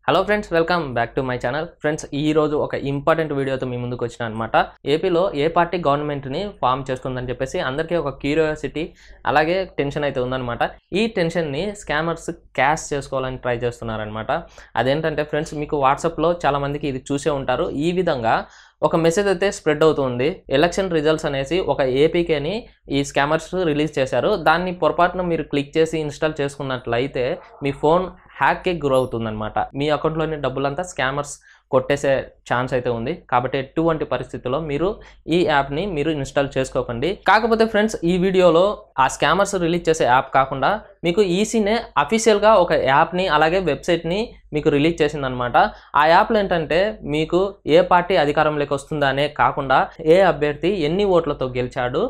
Hello friends, welcome back to my channel. Friends, ఈ రోజు ఒక ఇంపార్టెంట్ వీడియోతో మీ ముందుకు వచ్చిన అనమాట. ఏపీలో ఏ పార్టీ గవర్నమెంట్ని ఫామ్ చేస్తుందని చెప్పేసి అందరికీ ఒక క్యూరియాసిటీ అలాగే టెన్షన్ అయితే ఉందన్నమాట. ఈ టెన్షన్ని స్కామర్స్ క్యాష్ చేసుకోవాలని ట్రై చేస్తున్నారనమాట. అదేంటంటే ఫ్రెండ్స్, మీకు వాట్సాప్లో చాలామందికి ఇది చూసే ఉంటారు. ఈ విధంగా ఒక మెసేజ్ అయితే స్ప్రెడ్ అవుతుంది. ఎలక్షన్ రిజల్ట్స్ అనేసి ఒక ఏపీకేని ఈ స్కామర్స్ రిలీజ్ చేశారు. దాన్ని పొరపాటున మీరు క్లిక్ చేసి ఇన్స్టాల్ చేసుకున్నట్లయితే మీ ఫోన్ హ్యాక్కి గురవుతుందన్నమాట. మీ అకౌంట్లోని డబ్బులంతా స్కామర్స్ కొట్టేసే ఛాన్స్ అయితే ఉంది. కాబట్టి ఎటువంటి పరిస్థితుల్లో మీరు ఈ యాప్ని మీరు ఇన్స్టాల్ చేసుకోకండి. కాకపోతే ఫ్రెండ్స్, ఈ వీడియోలో ఆ స్కామర్స్ రిలీజ్ చేసే యాప్ కాకుండా మీకు ఈసీనే అఫీషియల్గా ఒక యాప్ని అలాగే వెబ్సైట్ని మీకు రిలీజ్ చేసిందనమాట. ఆ యాప్లో ఏంటంటే మీకు ఏ పార్టీ అధికారంలోకి వస్తుందా అనే కాకుండా ఏ అభ్యర్థి ఎన్ని ఓట్లతో గెలిచాడు,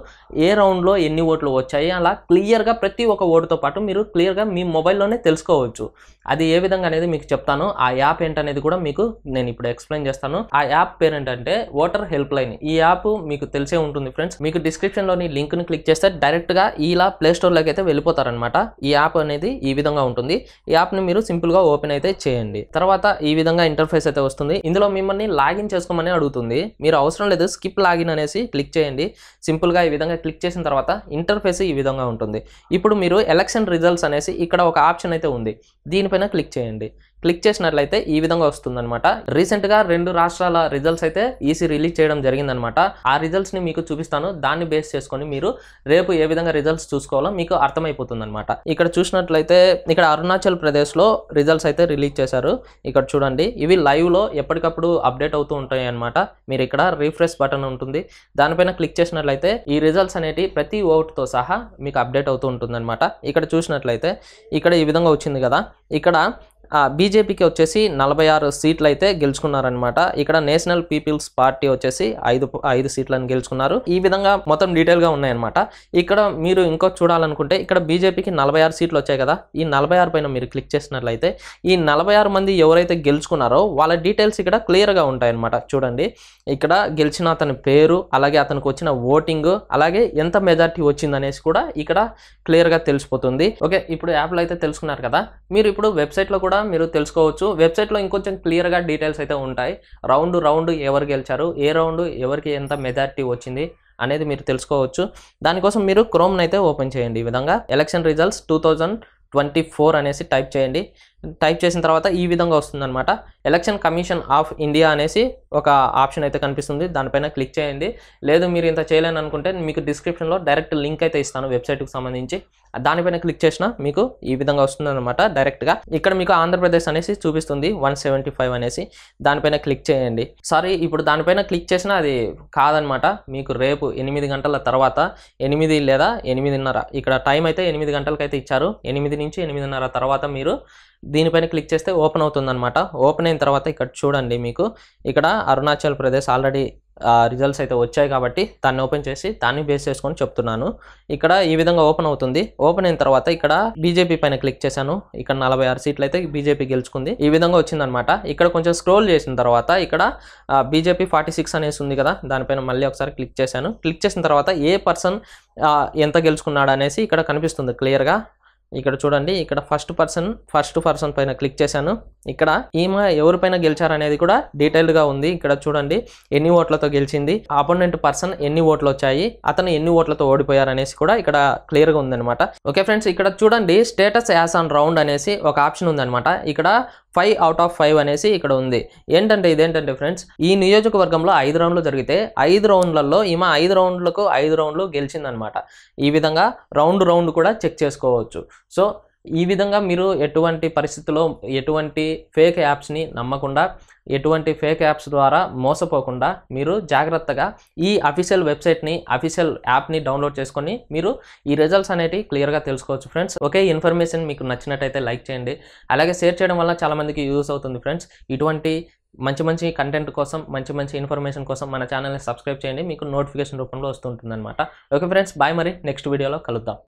ఏ రౌండ్లో ఎన్ని ఓట్లు వచ్చాయి, అలా క్లియర్గా ప్రతి ఒక్క ఓటుతో పాటు మీరు క్లియర్గా మీ మొబైల్లోనే తెలుసుకోవచ్చు. అది ఏ విధంగా అనేది మీకు చెప్తాను. ఆ యాప్ ఏంటనేది కూడా మీకు నేను ఇప్పుడు ఎక్స్ప్లెయిన్ చేస్తాను. ఆ యాప్ పేరు ఏంటంటే ఓటర్ హెల్ప్ లైన్. ఈ యాప్ మీకు తెలిసే ఉంటుంది ఫ్రెండ్స్. మీకు డిస్క్రిప్షన్లోని లింక్ని క్లిక్ చేస్తే డైరెక్ట్గా ఇలా ప్లే స్టోర్లోకి అయితే వెళ్ళిపోతారనమాట. ఈ యాప్ అనేది ఈ విధంగా ఉంటుంది. ఈ యాప్ని మీరు సింపుల్గా ఓపెన్ అయితే చేయండి. తర్వాత ఈ విధంగా ఇంటర్ఫేస్ అయితే వస్తుంది. ఇందులో మిమ్మల్ని లాగిన్ చేసుకోమని అడుగుతుంది. మీరు అవసరం లేదు, స్కిప్ లాగిన్ అనేసి క్లిక్ చేయండి. సింపుల్గా ఈ విధంగా క్లిక్ చేసిన తర్వాత ఇంటర్ఫేస్ ఈ విధంగా ఉంటుంది. ఇప్పుడు మీరు ఎలక్షన్ రిజల్ట్స్ అనేసి ఇక్కడ ఒక ఆప్షన్ అయితే ఉంది. దీనిపైన క్లిక్ చేయండి. క్లిక్ చేసినట్లయితే ఈ విధంగా వస్తుందన్నమాట. రీసెంట్గా 2 రాష్ట్రాల రిజల్ట్స్ అయితే ఈసీ రిలీజ్ చేయడం జరిగిందనమాట. ఆ రిజల్ట్స్ని మీకు చూపిస్తాను. దాన్ని బేస్ చేసుకొని మీరు రేపు ఏ విధంగా రిజల్ట్స్ చూసుకోవాలో మీకు అర్థమైపోతుంది అనమాట. ఇక్కడ చూసినట్లయితే ఇక్కడ అరుణాచల్ ప్రదేశ్లో రిజల్ట్స్ అయితే రిలీజ్ చేశారు. ఇక్కడ చూడండి, ఇవి లైవ్లో ఎప్పటికప్పుడు అప్డేట్ అవుతూ ఉంటాయి అనమాట. మీరు ఇక్కడ రీఫ్రెష్ బటన్ ఉంటుంది. దానిపైన క్లిక్ చేసినట్లయితే ఈ రిజల్ట్స్ అనేటి ప్రతి ఓటుతో సహా మీకు అప్డేట్ అవుతూ ఉంటుంది అనమాట. ఇక్కడ చూసినట్లయితే ఇక్కడ ఈ విధంగా వచ్చింది కదా. ఇక్కడ బీజేపీకి వచ్చేసి 46 సీట్లు అయితే గెలుచుకున్నారనమాట. ఇక్కడ నేషనల్ పీపుల్స్ పార్టీ వచ్చేసి 5 సీట్లను గెలుచుకున్నారు. ఈ విధంగా మొత్తం డీటెయిల్గా ఉన్నాయన్నమాట. ఇక్కడ మీరు ఇంకో చూడాలనుకుంటే ఇక్కడ బీజేపీకి 46 సీట్లు వచ్చాయి కదా. ఈ 46 పైన మీరు క్లిక్ చేసినట్లయితే ఈ 46 మంది ఎవరైతే గెలుచుకున్నారో వాళ్ళ డీటెయిల్స్ ఇక్కడ క్లియర్గా ఉంటాయన్నమాట. చూడండి, ఇక్కడ గెలిచిన అతని పేరు, అలాగే అతనికి వచ్చిన ఓటింగ్, అలాగే ఎంత మెజార్టీ వచ్చింది అనేసి కూడా ఇక్కడ క్లియర్గా తెలిసిపోతుంది. ఓకే, ఇప్పుడు యాప్లో అయితే తెలుసుకున్నారు కదా. మీరు ఇప్పుడు వెబ్సైట్లో కూడా మీరు తెలుసుకోవచ్చు. వెబ్సైట్లో ఇంకొంచెం క్లియర్గా డీటెయిల్స్ అయితే ఉంటాయి. రౌండ్ ఎవరు గెలిచారు, ఏ రౌండ్ ఎవరికి ఎంత మెజారిటీ వచ్చింది అనేది మీరు తెలుసుకోవచ్చు. దానికోసం మీరు క్రోమ్ని అయితే ఓపెన్ చేయండి. ఈ విధంగా ఎలక్షన్ రిజల్ట్స్ 2024 అనేసి టైప్ చేయండి. టైప్ చేసిన తర్వాత ఈ విధంగా వస్తుందన్నమాట. ఎలక్షన్ కమిషన్ ఆఫ్ ఇండియా అనేసి ఒక ఆప్షన్ అయితే కనిపిస్తుంది. దానిపైన క్లిక్ చేయండి. లేదు మీరు ఇంత చేయలేని అనుకుంటే మీకు డిస్క్రిప్షన్లో డైరెక్ట్ లింక్ అయితే ఇస్తాను వెబ్సైట్కి సంబంధించి. దానిపైన క్లిక్ చేసినా మీకు ఈ విధంగా వస్తుందన్నమాట. డైరెక్ట్గా ఇక్కడ మీకు ఆంధ్రప్రదేశ్ అనేసి చూపిస్తుంది 175 అనేసి. దానిపైన క్లిక్ చేయండి. సారీ, ఇప్పుడు దానిపైన క్లిక్ చేసినా అది కాదనమాట. మీకు రేపు 8 గంటల తర్వాత 8 లేదా 8:30 ఇక్కడ టైం అయితే 8 గంటలకైతే ఇచ్చారు. 8 నుంచి 8:30 తర్వాత మీరు దీనిపైన క్లిక్ చేస్తే ఓపెన్ అవుతుందన్నమాట. ఓపెన్ అయిన తర్వాత ఇక్కడ చూడండి, మీకు ఇక్కడ అరుణాచల్ ప్రదేశ్ ఆల్రెడీ రిజల్ట్స్ అయితే వచ్చాయి కాబట్టి దాన్ని ఓపెన్ చేసి దాన్ని బేస్ చేసుకొని చెప్తున్నాను. ఇక్కడ ఈ విధంగా ఓపెన్ అవుతుంది. ఓపెన్ అయిన తర్వాత ఇక్కడ బీజేపీ పైన క్లిక్ చేశాను. ఇక్కడ 46 సీట్లు అయితే బీజేపీ గెలుచుకుంది. ఈ విధంగా వచ్చిందనమాట. ఇక్కడ కొంచెం స్క్రోల్ చేసిన తర్వాత ఇక్కడ బీజేపీ 46 అనేసి ఉంది కదా. దానిపైన మళ్ళీ ఒకసారి క్లిక్ చేశాను. క్లిక్ చేసిన తర్వాత ఏ పర్సన్ ఎంత గెలుచుకున్నాడు అనేసి ఇక్కడ కనిపిస్తుంది క్లియర్గా. ఇక్కడ చూడండి, ఇక్కడ ఫస్ట్ పర్సన్ పైన క్లిక్ చేశాను. ఇక్కడ ఈమె ఎవరిపైన గెలిచారనేది కూడా డీటెయిల్డ్గా ఉంది. ఇక్కడ చూడండి, ఎన్ని ఓట్లతో గెలిచింది, అపోనెంట్ పర్సన్ ఎన్ని ఓట్లు వచ్చాయి, అతను ఎన్ని ఓట్లతో ఓడిపోయారు అనేసి కూడా ఇక్కడ క్లియర్గా ఉందన్నమాట. ఓకే ఫ్రెండ్స్, ఇక్కడ చూడండి, స్టేటస్ యాస్ ఆన్ రౌండ్ అనేసి ఒక ఆప్షన్ ఉందన్నమాట. ఇక్కడ 5 out of 5 అనేసి ఇక్కడ ఉంది. ఇదేంటంటే ఫ్రెండ్స్, ఈ నియోజకవర్గంలో 5 రౌండ్లు జరిగితే 5 రౌండ్లలో ఈమె 5 రౌండ్లకు 5 రౌండ్లు గెలిచిందనమాట. ఈ విధంగా రౌండ్ కూడా చెక్ చేసుకోవచ్చు. సో ఈ విధంగా మీరు ఎటువంటి పరిస్థితుల్లో ఎటువంటి ఫేక్ యాప్స్ని నమ్మకుండా, ఎటువంటి ఫేక్ యాప్స్ ద్వారా మోసపోకుండా మీరు జాగ్రత్తగా ఈ అఫీషియల్ వెబ్సైట్ని, అఫీషియల్ యాప్ని డౌన్లోడ్ చేసుకొని మీరు ఈ రిజల్ట్స్ అనేవి క్లియర్గా తెలుసుకోవచ్చు ఫ్రెండ్స్. ఓకే, ఇన్ఫర్మేషన్ మీకు నచ్చినట్టయితే లైక్ చేయండి. అలాగే షేర్ చేయడం వల్ల చాలామందికి యూస్ అవుతుంది ఫ్రెండ్స్. ఇటువంటి మంచి కంటెంట్ కోసం, మంచి ఇన్ఫర్మేషన్ కోసం మన ఛానల్ని సబ్స్క్రైబ్ చేయండి. మీకు నోటిఫికేషన్ రూపంలో వస్తుంటుంది అనమాట. Okay friends, bye. మరి నెక్స్ట్ వీడియోలో కలుద్దాం.